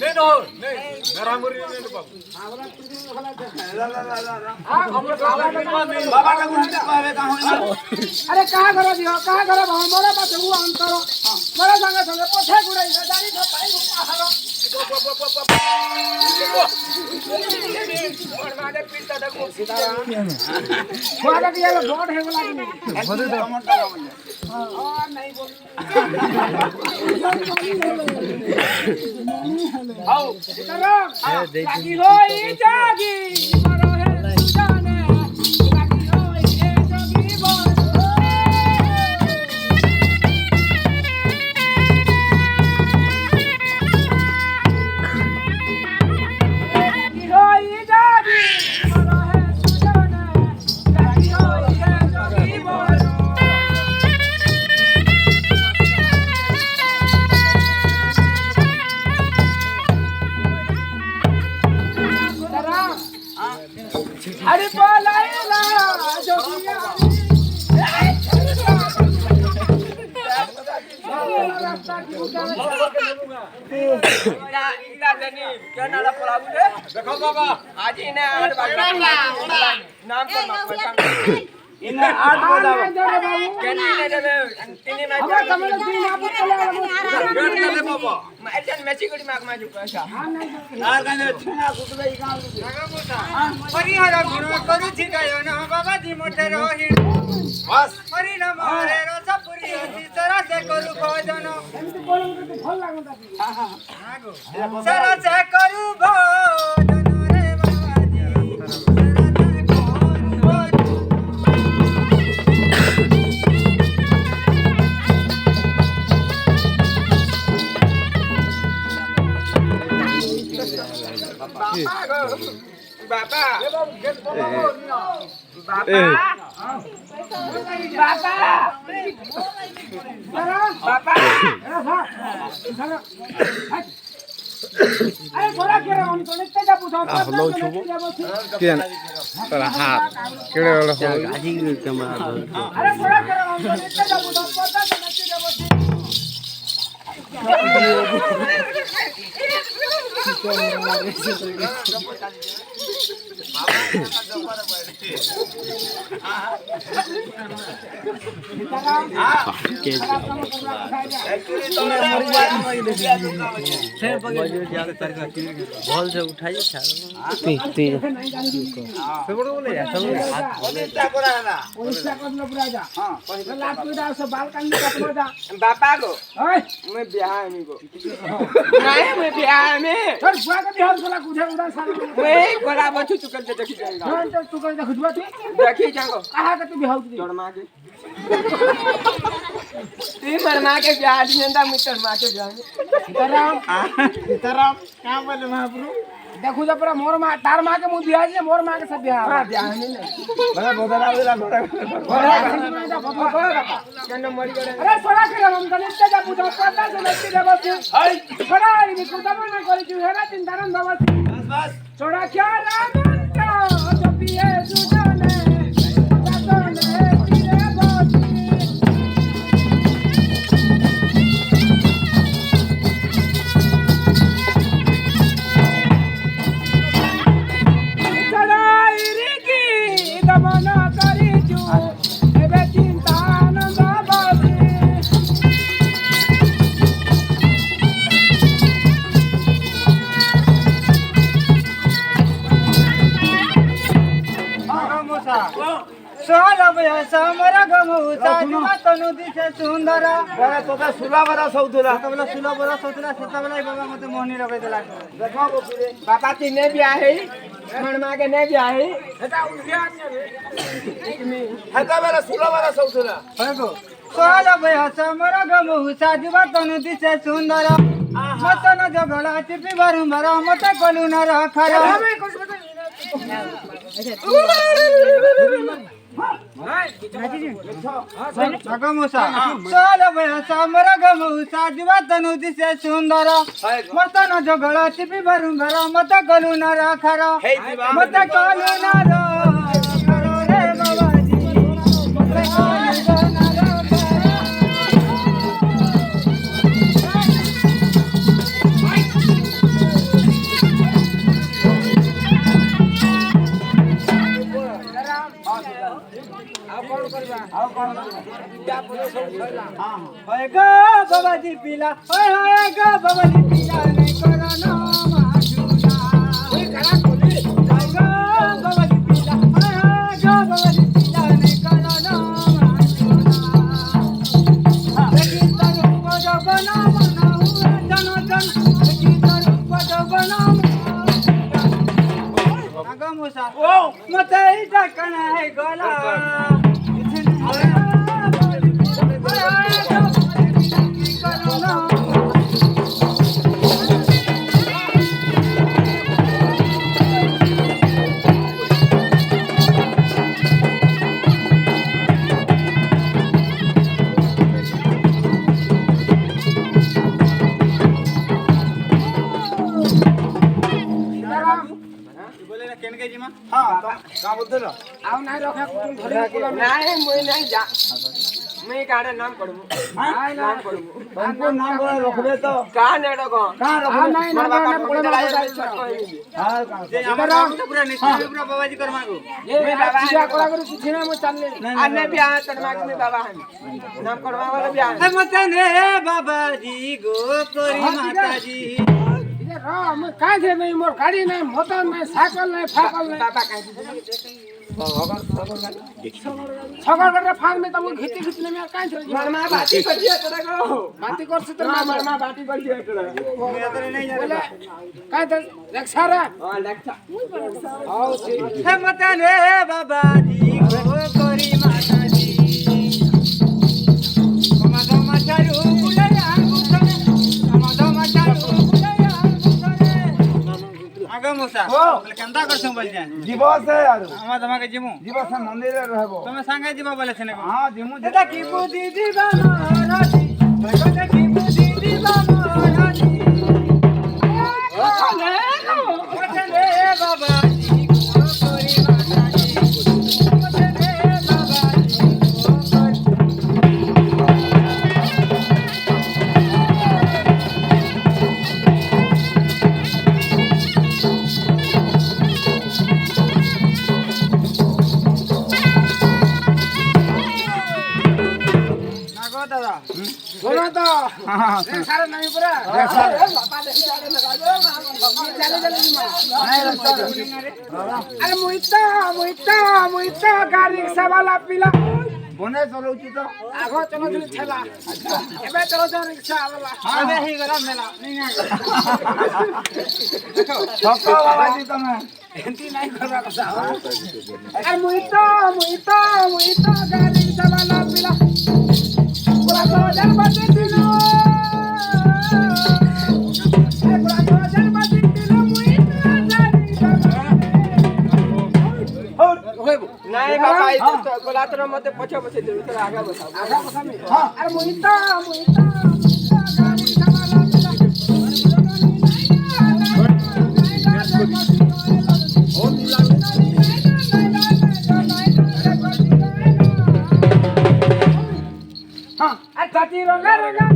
నేను మెరామురి నేను బాబు अरे कहाँ करो दियो कहाँ करो भाव मोरे पास वो हम करो मोरे संगे संगे पोछे गुड़ाई जानी तो पाई घुमा हरो मारे पीता देखो मारे ये बोर्ड है वाला नहीं और नहीं बोल आओ करो लागी होई जागी मरो है जाने लागी होई जागी बोल लागी होई जागी मरो है जाने लागी होई जागी बोल अरे बोलाएला जोगिया देखो बाबा आज इन्हें 8 बजे नाम पर इन्हें 8 बजे केने दे तिनी में हमरा कमल दिन आप बोले दे बाबा एजन मैची गुडी माग माजू पैसा यार काने छुना कुतले गांव परिहार गुण करू छी गयो न बाबा जी मोटे रही बस परिणाम रे रसपुरी होती सरा से करू भोजन एमती बोलम तो भल लागंता सरा से करू भोजन रे बाबा जी सरा से करू भोजन बाबा अरे बोला के हम तो नहीं जा पूछो लो छुबो केन तर हात केडे वाला हो गाजी कमा अरे बोला के हम तो नहीं जा पूछो पता तो नहीं जा बस भल से उठाई ती से बड़ बोले या सब हाथ पैसा कर लो पूरा जा हां लात पीड़ा से बाल कान कटवा जा बाबा को ओए मैं बिहार में को नहीं मैं बिहार में सर बुआ के बिहार साला कुछे उड़ा साला मैं बड़ा बच्चू चुकल के देखी जाएगा हां तो तू कर खुजवा थी देखी जाओ कहां के तू बिहार की तोड़ मां के ती मर मां के बिहार जिंदा मिटर मां के बिहार सीताराम क्या बोले महाप्रभु देखो जब पूरा मोर मां तार मां के मुंह दिया जे मोर मां के सब बिहार हां बिहार में नहीं बड़ा बोदला बोदला केन मरी गए अरे सोना के हम गणित जा पूछो पता से नहीं दे बस हाय छोड़ा ये कुदा ना करी तू है ना चिंतारन दवा बस छोड़ा क्या राम का जो पिए सुजाने जाने पीरे बोती चढ़ाई रे की दमन करी जू एबे चिंता आनंद बासी सोहल बयस हमरा गमुसा जुमा तनु दिसे सुंदर बड़ा तो सुला बड़ा सौतुला तबला सुला बरा सोतला सेतबला बाबा मते मोहनी रबे देला देखो बोले बाबा ती ने बिया है मन मा के ने बिया है हटा उठिया ने हटा बड़ा सुला बड़ा सौतुला हगो सोहल बयस हमरा गमुसा जुमा तनु दिसे सुंदर मतन जगला चिपी बरु मरा मत कोलु न रखरा गमुसा सोहल बयस हमरा गमुसा जुमा तनु दिसे सुंदर मतन जगला चिपी बरु मरा मत कोलु न रखरा मत कोलु न रखरा रे बाबाजी मत कोलु न रखरा होय ग बाबाजी पिला होय ग बाबाजी पिला नाही करो ना माजुला होय ग बाबाजी पिला होय ग बाबाजी पिला नाही करो ना माजुला गीत रूप जगना मनाऊ जन जन गीत रूप जगना अगं मुसा मते टाकण आहे गोला आव नाही रखा कुटुंब धरे नाही मुई नहीं जा मैं काडे नाम पड़बो हां नाम पड़बो हमको नाम बोला रखबे तो का ने रखो का हां नहीं ना पड़े हां जे हमरा तो पूरा निश्चित पूरा बाबाजी कर मांगो ये बाबा पूजा करा करू कुछ ना मैं चलले अन्य भी आ तड़मा में बाबा है नाम करवा वाला भी आ मतने बाबाजी गो कोरी माताजी राम काय थे नहीं मोर गाड़ी नहीं मोटर नहीं साइकिल नहीं फाकल नहीं बाबा काय छगर कर फाग में तुम घिची घिचने में काय थे मरमा बाती कर दिया तोरा को बाती कर से तो मरमा बाती कर दिया तोरा मैं तो नहीं जाने काय थे रक्षा रे हां रक्षा आओ ठीक है मतने बाबाजी गो कोरी माताजी ममा माचारू बुलाया गुथने ममा माचारू आगे मुसा बोले केंता करछम बोल जाय दिवस है यार हम तमाके जिमु दिवस है मंदिर रे रहबो तुम संगे जिबा बोले छने को हां दिमु दादा की बुद्धि दीवाना राजी दादा की बुद्धि दीवाना राजी चले बाबा जी को कोरी माता जी चले बाबा जी को दादा बोलो तो हां सारे नहीं पूरा बाबा ले चले चले अरे मुइता गाड़ी रिक्शा वाला पिला बने चलौची तो आगो चलो चलो छला एबे चलो चलो रिक्शा वाला अबे ही गला मेला नहीं छक्का बाबाजी तमे एंटी नहीं करवा कसा अरे मुइता गाड़ी रिक्शा वाला पिला पूरा तो जन्मदिन दिनो पूरा तो जन्मदिन दिनो मुइता गाड़ी रिक्शा नहीं बाबा बोला तो मते पछे पछे दे तो आगे बसाओ आगे बसा में हां अरे मोहिता गाड़ी सवाला हां अच्छा ती रंगा रंगा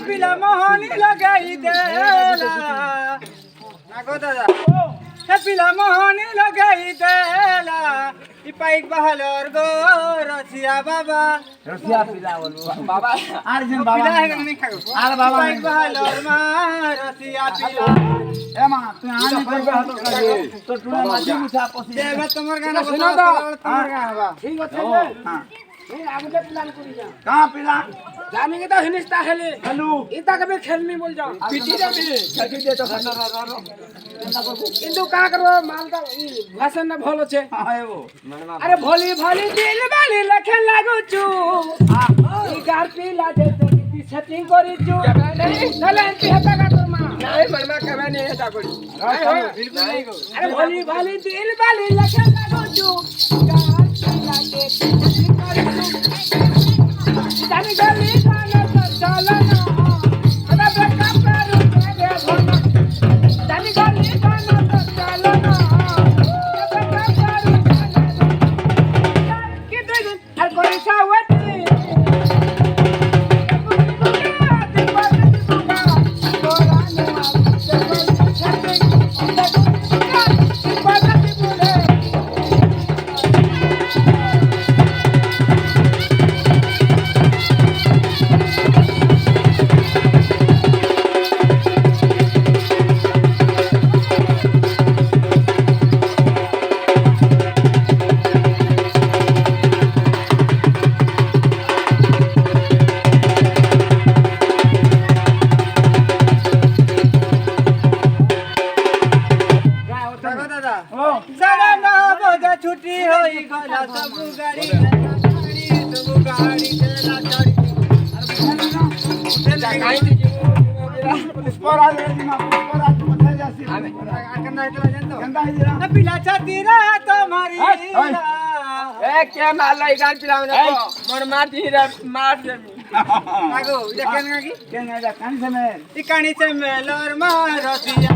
पिला मोहनी लगाई देला नागो दादा पिला मोहनी लगाई देला ई पाइक बहालर गो रसिया बाबा रसिया पिला बोलो बाबा अर्जुन बाबा पिला है नहीं खाओ आर बाबा पाइक बहालर मा रसिया पिला ए मां तू आने पर हाथ कर तो तूने माजी मुछा पसी देवा तमर गाना सुनो बता तो। तमर गाना बा ठीक है हां नहीं आगे प्लान करी जा कहां पिला जाने के तो हिनिस्ता खेले हेलो इता कभी खेलनी बोल जाओ पीटी जाबे छठी दे तो কিন্তু কা করব মালটা ভাষণ না ভালো আছে हां एवो আরে ভলি ভলি দিল বালি লেখে লাগুচু ই গার পিলা যেতে কি সেটিং করিছু তাহলে এমপি হেতা কা তোর মা नहीं मनमा कमे नहीं है ठाकुर बिल्कुल नहीं को अरे भोली भाली दिल वाली लगे लगो जो लागे जानी गली गाना तो चलना अरे बेटा पेरू दे भोला जानी गली गाना तो चलना अरे बेटा पेरू कि दिन हर कोई सावती छुट्टी होई गला सब गाड़ी चला चढ़ी पुष्पराज पुष्पराज मथे जासी गंदा पिला छाती रहा तुम्हारी ए क्या मार लाई गान पिलावे ना मन मार दी रे मार दे आगो इधर केन की केन जा कान से में इकानी से मेलर मारतिया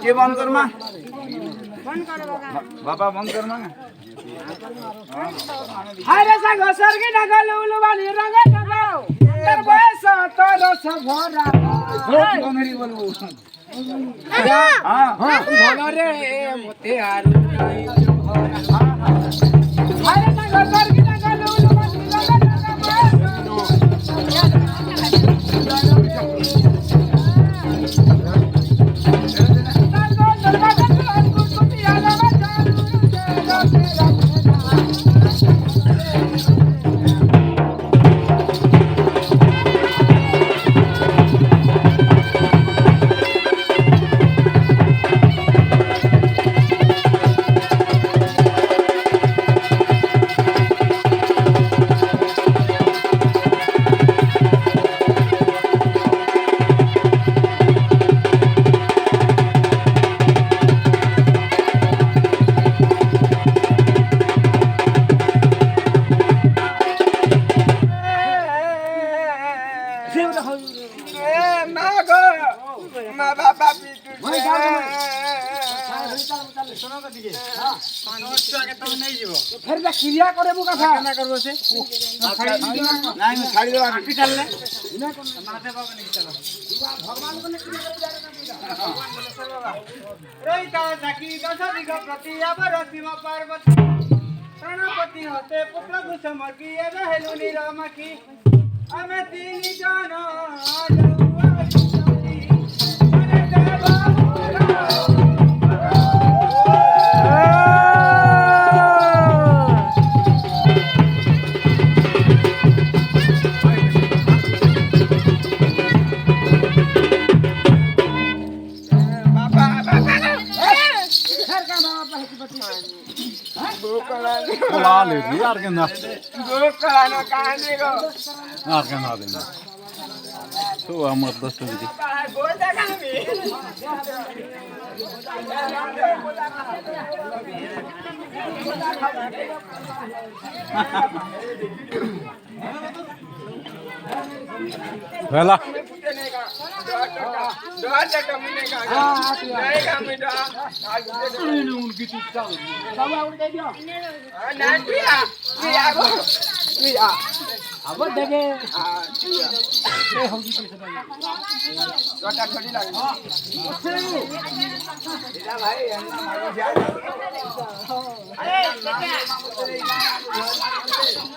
के बंद कर मां बंद करो बाबा बंद कर मां हरे संग सरगी नगल उलवानी रंग नगाओ अंदर बस तो रस भरा झूठ कोनरी बोलबो हां भोला रे मोते हारू हरे संग सरगी नगल उलवानी रंग नगाओ फिर जा क्रिया करे बुका था ना करबो से नहीं मैं छाड़ी देबा की चलले माथे बाबा नहीं चलो भगवान को ने क्रिया करे रोहिता सखी दशरथ प्रति अवरतिम पार्वती प्रणपति होते पुत्र कुसुमकी रहेलुनी रामकी हमें तीन जाना लाल है यार के ना गोकलानो कहानी को यार के ना देना तो हम 10 टकी बोल दे कहानी वेला उनकी चिंता अब देखे भाई